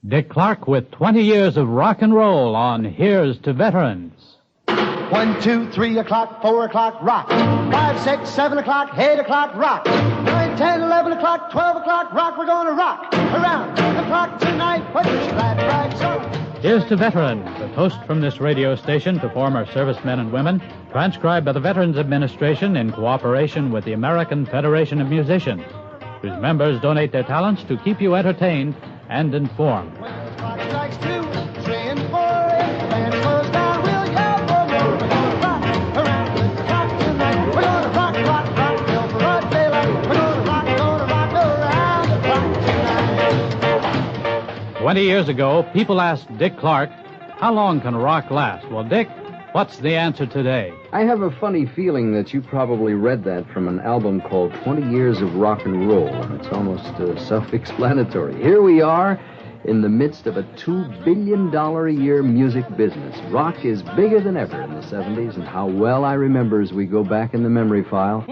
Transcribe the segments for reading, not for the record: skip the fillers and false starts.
Dick Clark with 20 years of rock and roll on Here's to Veterans. 1, 2, 3 o'clock, 4 o'clock, rock. 5, 6, 7 o'clock, 8 o'clock, rock. 9, 10, 11 o'clock, 12 o'clock, rock. We're going to rock around the clock tonight. Put your glad rags on. Here's to Veterans, a toast from this radio station to former servicemen and women, transcribed by the Veterans Administration in cooperation with the American Federation of Musicians, whose members donate their talents to keep you entertained and informed. When the clock strikes 2, 3, and 4, if the band goes down, we'll yell for more. We're going to rock around the clock tonight. We're going to rock, rock, rock till broad daylight. We're going to rock around the clock tonight. 20 years ago, people asked Dick Clark, how long can rock last? Well, Dick, what's the answer today? I have a funny feeling that you probably read that from an album called 20 Years of Rock and Roll, and it's almost self-explanatory. Here we are in the midst of a $2 billion a year music business. Rock is bigger than ever in the 70s, and how well I remember as we go back in the memory file.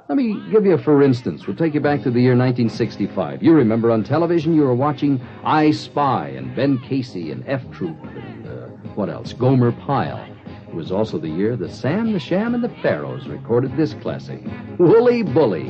Let me give you a for instance. We'll take you back to the year 1965. You remember on television you were watching I Spy and Ben Casey and F Troop and what else? Gomer Pyle. It was also the year that Sam the Sham and the Pharaohs recorded this classic, Wooly Bully.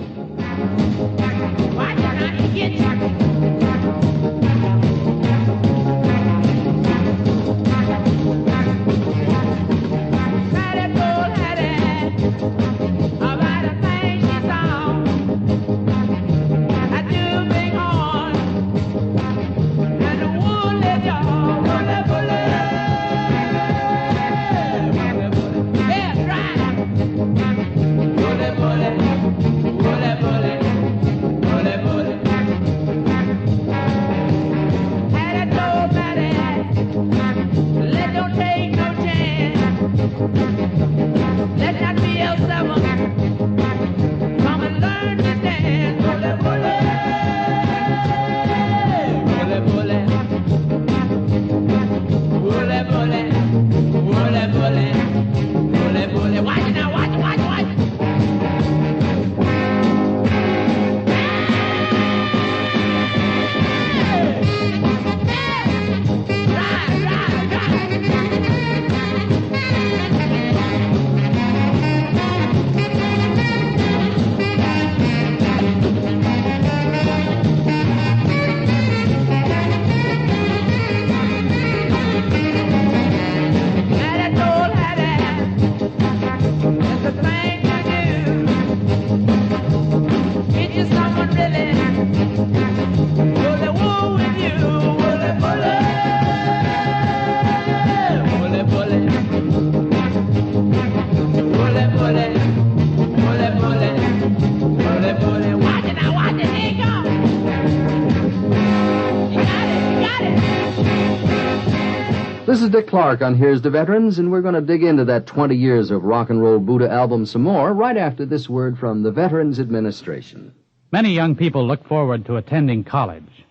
This is Dick Clark on Here's to Veterans, and we're going to dig into that 20 years of rock and roll Buddha album some more right after this word from the Veterans Administration. Many young people look forward to attending college.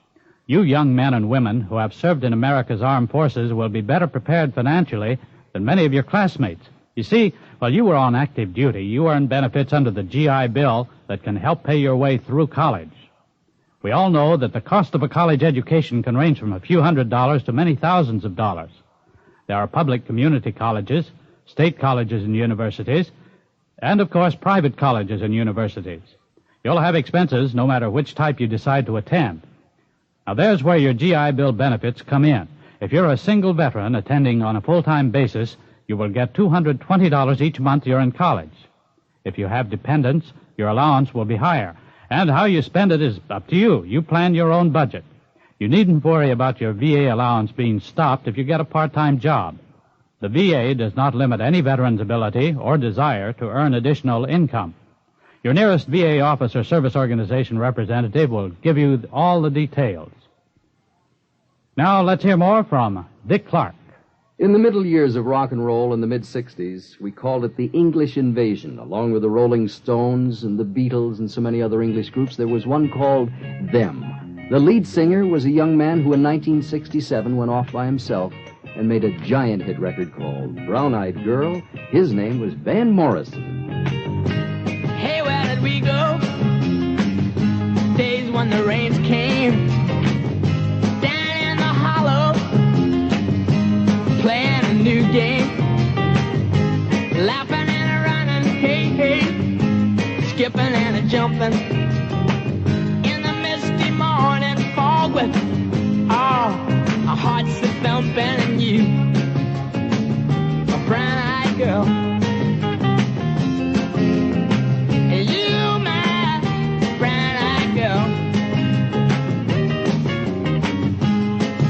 You young men and women who have served in America's armed forces will be better prepared financially than many of your classmates. You see, while you were on active duty, you earned benefits under the GI Bill that can help pay your way through college. We all know that the cost of a college education can range from a few $100s to many thousands of dollars. There are public community colleges, state colleges and universities, and, of course, private colleges and universities. You'll have expenses no matter which type you decide to attend. Now, there's where your GI Bill benefits come in. If you're a single veteran attending on a full-time basis, you will get $220 each month you're in college. If you have dependents, your allowance will be higher. And how you spend it is up to you. You plan your own budget. You needn't worry about your VA allowance being stopped if you get a part-time job. The VA does not limit any veteran's ability or desire to earn additional income. Your nearest VA office or service organization representative will give you all the details. Now let's hear more from Dick Clark. In the middle years of rock and roll in the mid-60s, we called it the English Invasion. Along with the Rolling Stones and the Beatles and so many other English groups, there was one called Them. The lead singer was a young man who in 1967 went off by himself and made a giant hit record called Brown-Eyed Girl. His name was Van Morrison. Hey, where did we go? Days when the rains came. Down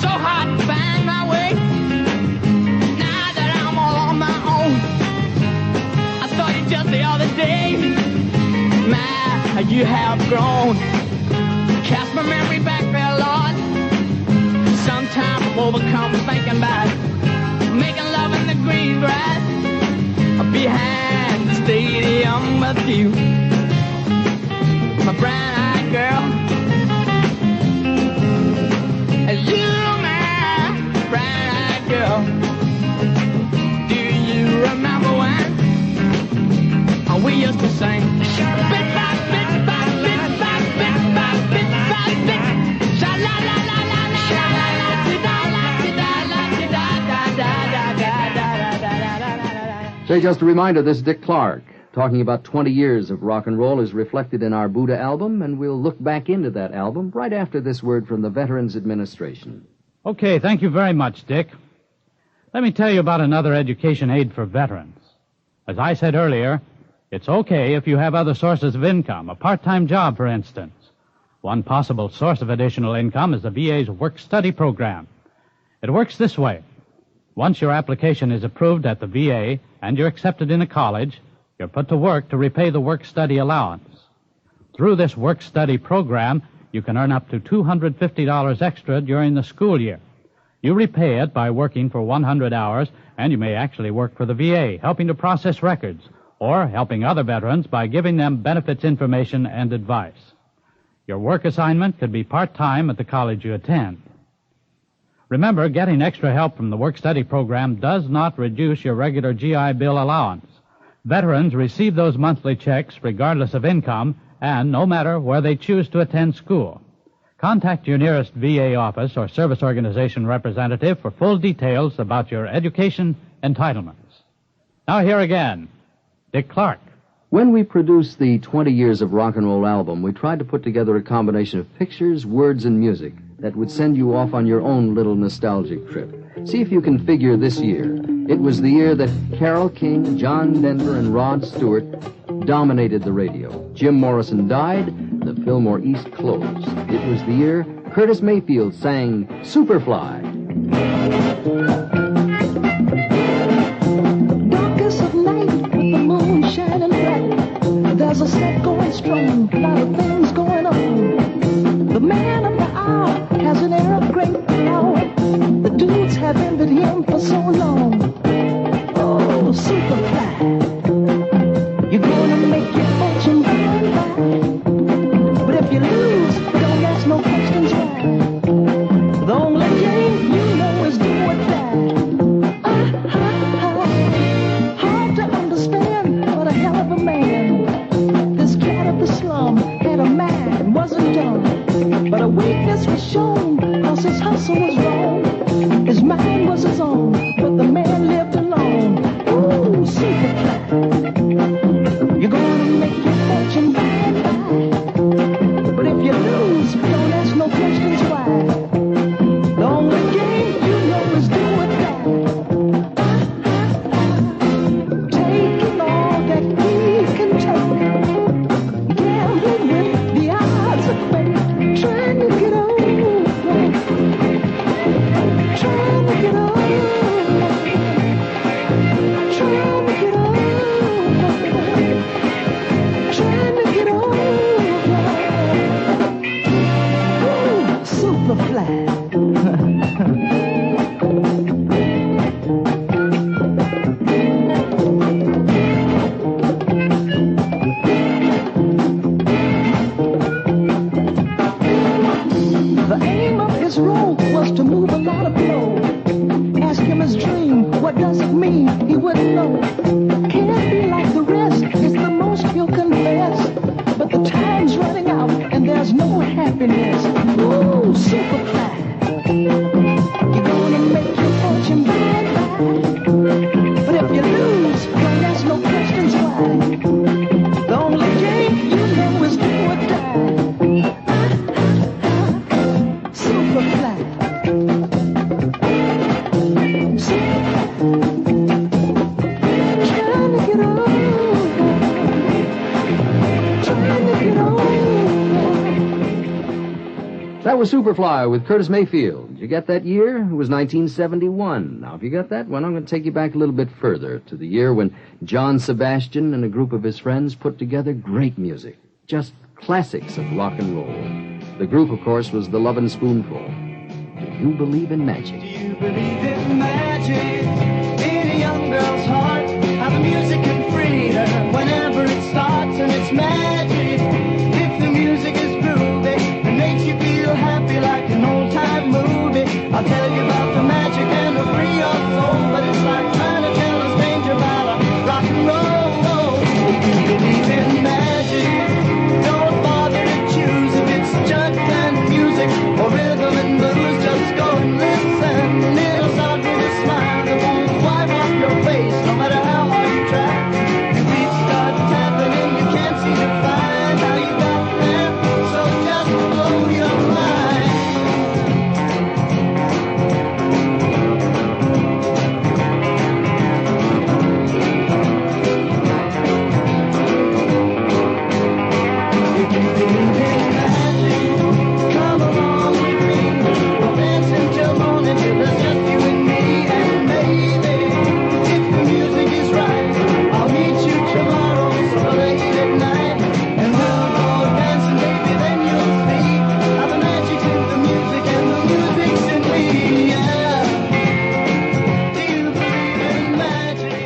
So hard to find my way. Now that I'm all on my own, I saw you just the other day. My, how you have grown. Cast my memory back there, Lord. Sometimes I'm overcome thinking about making love in the green grass behind the stadium with you, my brown-eyed girl. You, my brown-eyed girl. Do you remember when we used to sing? Bit by bit by bit by bit by bit by bit. Sha la la la la la la la la da la da la da da da da da da da da. Say, just a reminder, this is Dick Clark. Talking about 20 years of rock and roll is reflected in our Buddha album, and we'll look back into that album right after this word from the Veterans Administration. Okay, thank you very much, Dick. Let me tell you about another education aid for veterans. As I said earlier, it's okay if you have other sources of income, a part-time job, for instance. One possible source of additional income is the VA's work-study program. It works this way. Once your application is approved at the VA and you're accepted in a college, you're put to work to repay the work-study allowance. Through this work-study program, you can earn up to $250 extra during the school year. You repay it by working for 100 hours, and you may actually work for the VA, helping to process records, or helping other veterans by giving them benefits information and advice. Your work assignment could be part-time at the college you attend. Remember, getting extra help from the work-study program does not reduce your regular GI Bill allowance. Veterans receive those monthly checks regardless of income and no matter where they choose to attend school. Contact your nearest VA office or service organization representative for full details about your education entitlements. Now here again, Dick Clark. When we produced the 20 Years of Rock and Roll album, we tried to put together a combination of pictures, words, and music that would send you off on your own little nostalgic trip. See if you can figure this year. It was the year that Carole King, John Denver, and Rod Stewart dominated the radio. Jim Morrison died, the Fillmore East closed. It was the year Curtis Mayfield sang Superfly. Darkest of night with the moon shining bright. There's a set going strong, a lot of things going on. The man of the hour has an air of great power. The dudes have envied him for so long. Oh, Superfly, you're gonna make your fortune by and by. But if you lose, don't ask no questions why. The only game you know is do or die. what does it mean? He wouldn't know. Can't be like the rest, it's the most he'll confess. But the time's running out and there's no happiness. Ooh, super fly. You're gonna make your fortune by and by. But if you lose, well, there's no questions why. The only game you know is do or die. Super fly. That was Superfly with Curtis Mayfield. You get that year? It was 1971. Now, if you got that one, I'm going to take you back a little bit further to the year when John Sebastian and a group of his friends put together great music. Just classics of rock and roll. The group, of course, was the Lovin' Spoonful. Do you believe in magic? Do you believe in magic? In a young girl's heart, how the music can free her whenever it starts, and it's magic. If the music is groovy and makes you feel happy like an old-time movie, I'll tell you about the magic and it'll free your soul. But it's like trying to tell a stranger about a rock and roll. If you believe in magic, don't bother to choose if it's jug band music or rhythm and blues. Just go and listen. It'll start with a smile that won't wipe off your face, no matter how hard you try. Your feet start tapping and you can't seem to find how you got there. So just blow your mind. If you believe in magic, come along with me. We'll dance until morning till there's just you and me. And maybe, if the music is right, I'll meet you tomorrow so late at night. And we'll go dancing, baby, then you'll see how the magic's in the music and the music's in me. Yeah. Do you believe in magic?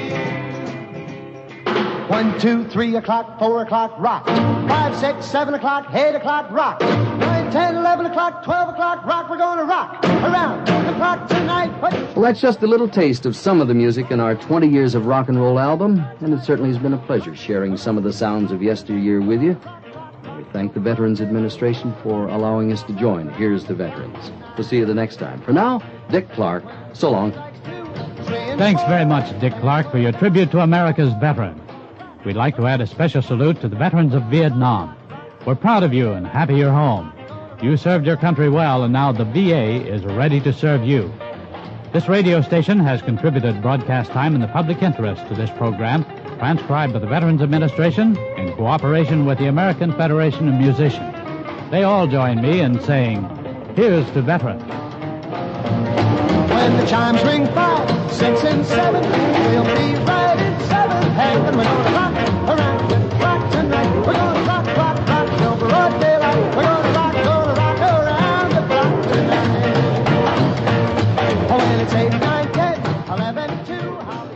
1, 2, 3 o'clock, 4 o'clock, rock. 5, 6, 7 o'clock, 8 o'clock, rock. 9, 10, 11 o'clock, 12 o'clock, rock. We're going to rock around the clock tonight. Well, that's just a little taste of some of the music in our 20 Years of Rock and Roll album, and it certainly has been a pleasure sharing some of the sounds of yesteryear with you. We thank the Veterans Administration for allowing us to join Here's the Veterans. We'll see you the next time. For now, Dick Clark, so long. Thanks very much, Dick Clark, for your tribute to America's veterans. We'd like to add a special salute to the veterans of Vietnam. We're proud of you and happy you're home. You served your country well, and now the VA is ready to serve you. This radio station has contributed broadcast time in the public interest to this program, transcribed by the Veterans Administration in cooperation with the American Federation of Musicians. They all join me in saying, here's to veterans. When the chimes ring 5, 6, and 7, we'll be right in 7. Hey, and we're gonna rock around the clock tonight. We're gonna rock, rock, rock till broad daylight. We're gonna rock around the clock tonight. Oh, when it's 8, 9, 10, 11, 2, I'll be